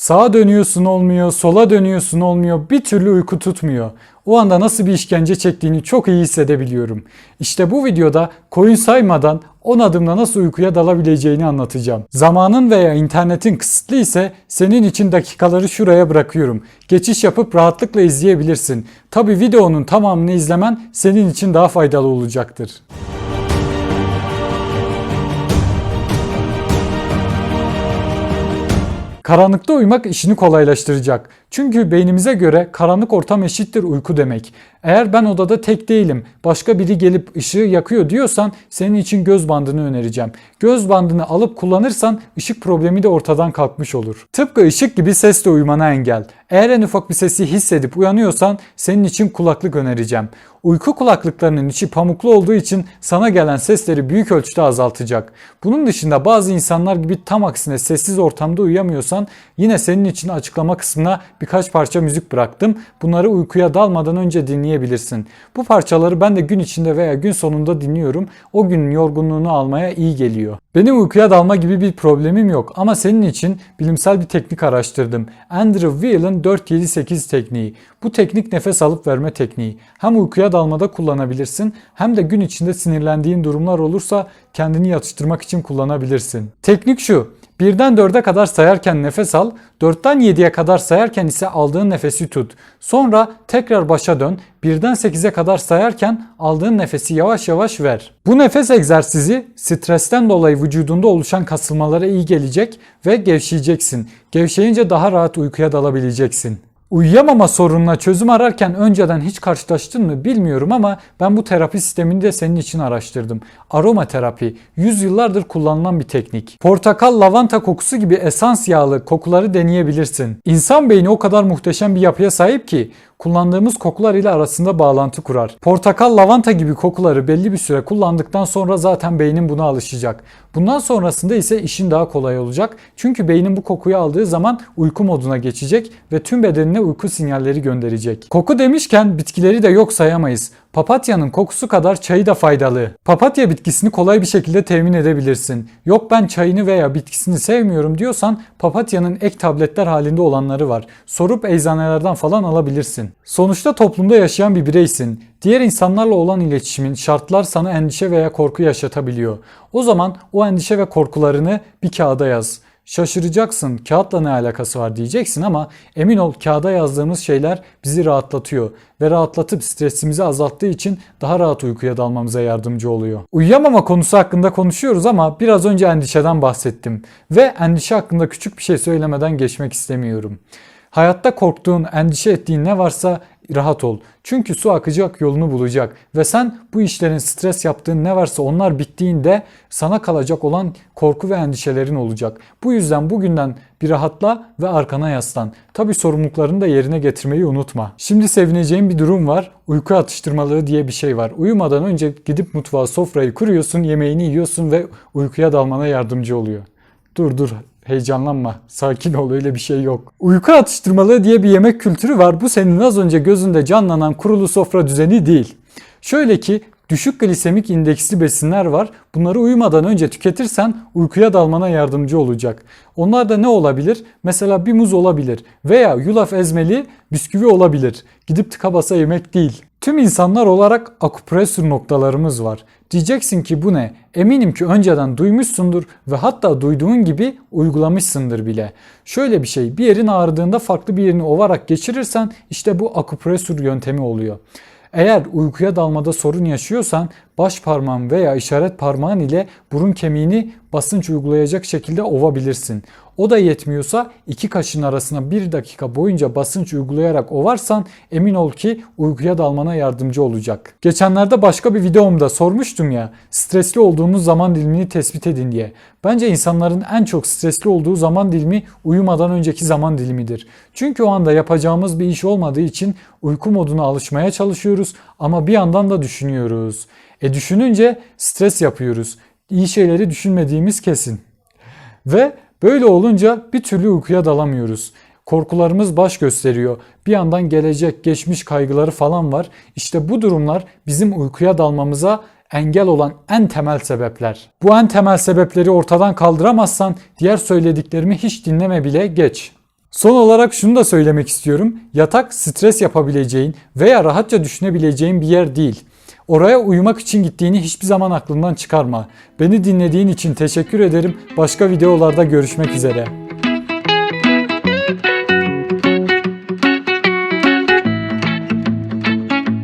Sağa dönüyorsun olmuyor, sola dönüyorsun olmuyor, bir türlü uyku tutmuyor. O anda nasıl bir işkence çektiğini çok iyi hissedebiliyorum. İşte bu videoda koyun saymadan 10 adımda nasıl uykuya dalabileceğini anlatacağım. Zamanın veya internetin kısıtlı ise senin için dakikaları şuraya bırakıyorum. Geçiş yapıp rahatlıkla izleyebilirsin. Tabi videonun tamamını izlemen senin için daha faydalı olacaktır. Karanlıkta uyumak işini kolaylaştıracak. Çünkü beynimize göre karanlık ortam eşittir uyku demek. Eğer ben odada tek değilim, başka biri gelip ışığı yakıyor diyorsan senin için göz bandını önereceğim. Göz bandını alıp kullanırsan ışık problemi de ortadan kalkmış olur. Tıpkı ışık gibi ses de uyumana engel. Eğer en ufak bir sesi hissedip uyanıyorsan senin için kulaklık önereceğim. Uyku kulaklıklarının içi pamuklu olduğu için sana gelen sesleri büyük ölçüde azaltacak. Bunun dışında bazı insanlar gibi tam aksine sessiz ortamda uyuyamıyorsan yine senin için açıklama kısmına birkaç parça müzik bıraktım. Bunları uykuya dalmadan önce dinleyebilirsin. Bu parçaları ben de gün içinde veya gün sonunda dinliyorum. O günün yorgunluğunu almaya iyi geliyor. Benim uykuya dalma gibi bir problemim yok ama senin için bilimsel bir teknik araştırdım. Andrew Weil'in 4-7-8 tekniği. Bu teknik nefes alıp verme tekniği. Hem uykuya dalmada kullanabilirsin hem de gün içinde sinirlendiğin durumlar olursa kendini yatıştırmak için kullanabilirsin. Teknik şu: 1'den 4'e kadar sayarken nefes al, 4'ten 7'ye kadar sayarken ise aldığın nefesi tut. Sonra tekrar başa dön, 1'den 8'e kadar sayarken aldığın nefesi yavaş yavaş ver. Bu nefes egzersizi stresten dolayı vücudunda oluşan kasılmalara iyi gelecek ve gevşeyeceksin. Gevşeyince daha rahat uykuya dalabileceksin. Uyuyamama sorununa çözüm ararken önceden hiç karşılaştın mı bilmiyorum ama ben bu terapi sistemini de senin için araştırdım. Aromaterapi, yüzyıllardır kullanılan bir teknik. Portakal, lavanta kokusu gibi esans yağlı kokuları deneyebilirsin. İnsan beyni o kadar muhteşem bir yapıya sahip ki kullandığımız kokular ile arasında bağlantı kurar. Portakal, lavanta gibi kokuları belli bir süre kullandıktan sonra zaten beynin buna alışacak. Bundan sonrasında ise işin daha kolay olacak. Çünkü beynin bu kokuyu aldığı zaman uyku moduna geçecek ve tüm bedenine uyku sinyalleri gönderecek. Koku demişken bitkileri de yok sayamayız. Papatyanın kokusu kadar çayı da faydalı. Papatya bitkisini kolay bir şekilde temin edebilirsin. Yok ben çayını veya bitkisini sevmiyorum diyorsan papatyanın ek tabletler halinde olanları var. Sorup eczanelerden falan alabilirsin. Sonuçta toplumda yaşayan bir bireysin. Diğer insanlarla olan iletişimin şartlar sana endişe veya korku yaşatabiliyor. O zaman o endişe ve korkularını bir kağıda yaz. Şaşıracaksın, kağıtla ne alakası var diyeceksin ama emin ol kağıda yazdığımız şeyler bizi rahatlatıyor ve rahatlatıp stresimizi azalttığı için daha rahat uykuya dalmamıza yardımcı oluyor. Uyuyamama konusu hakkında konuşuyoruz ama biraz önce endişeden bahsettim ve endişe hakkında küçük bir şey söylemeden geçmek istemiyorum. Hayatta korktuğun, endişe ettiğin ne varsa rahat ol. Çünkü su akacak yolunu bulacak ve sen bu işlerin stres yaptığın ne varsa onlar bittiğinde sana kalacak olan korku ve endişelerin olacak. Bu yüzden bugünden bir rahatla ve arkana yaslan. Tabii sorumluluklarını da yerine getirmeyi unutma. Şimdi sevineceğin bir durum var. Uyku atıştırmalığı diye bir şey var. Uyumadan önce gidip mutfağa sofrayı kuruyorsun, yemeğini yiyorsun ve uykuya dalmana yardımcı oluyor. Dur. Heyecanlanma. Sakin ol, öyle bir şey yok. Uyku atıştırmalığı diye bir yemek kültürü var. Bu senin az önce gözünde canlanan kurulu sofra düzeni değil. Şöyle ki düşük glisemik indeksli besinler var. Bunları uyumadan önce tüketirsen uykuya dalmana yardımcı olacak. Onlar da ne olabilir? Mesela bir muz olabilir veya yulaf ezmeli bisküvi olabilir. Gidip tıka basa yemek değil. Tüm insanlar olarak akupresür noktalarımız var. Diyeceksin ki bu ne? Eminim ki önceden duymuşsundur ve hatta duyduğun gibi uygulamışsındır bile. Şöyle bir şey, bir yerin ağrıdığında farklı bir yerini ovarak geçirirsen işte bu akupresür yöntemi oluyor. Eğer uykuya dalmada sorun yaşıyorsan baş parmağın veya işaret parmağın ile burun kemiğini basınç uygulayacak şekilde ovabilirsin. O da yetmiyorsa iki kaşın arasına 1 dakika boyunca basınç uygulayarak ovarsan emin ol ki uykuya dalmana yardımcı olacak. Geçenlerde başka bir videomda sormuştum ya, stresli olduğunuz zaman dilimini tespit edin diye. Bence insanların en çok stresli olduğu zaman dilimi uyumadan önceki zaman dilimidir. Çünkü o anda yapacağımız bir iş olmadığı için uyku moduna alışmaya çalışıyoruz ama bir yandan da düşünüyoruz. Düşününce stres yapıyoruz. İyi şeyleri düşünmediğimiz kesin. Ve böyle olunca bir türlü uykuya dalamıyoruz. Korkularımız baş gösteriyor. Bir yandan gelecek, geçmiş kaygıları falan var. İşte bu durumlar bizim uykuya dalmamıza engel olan en temel sebepler. Bu en temel sebepleri ortadan kaldıramazsan diğer söylediklerimi hiç dinleme bile geç. Son olarak şunu da söylemek istiyorum. Yatak stres yapabileceğin veya rahatça düşünebileceğin bir yer değil. Oraya uyumak için gittiğini hiçbir zaman aklından çıkarma. Beni dinlediğin için teşekkür ederim. Başka videolarda görüşmek üzere.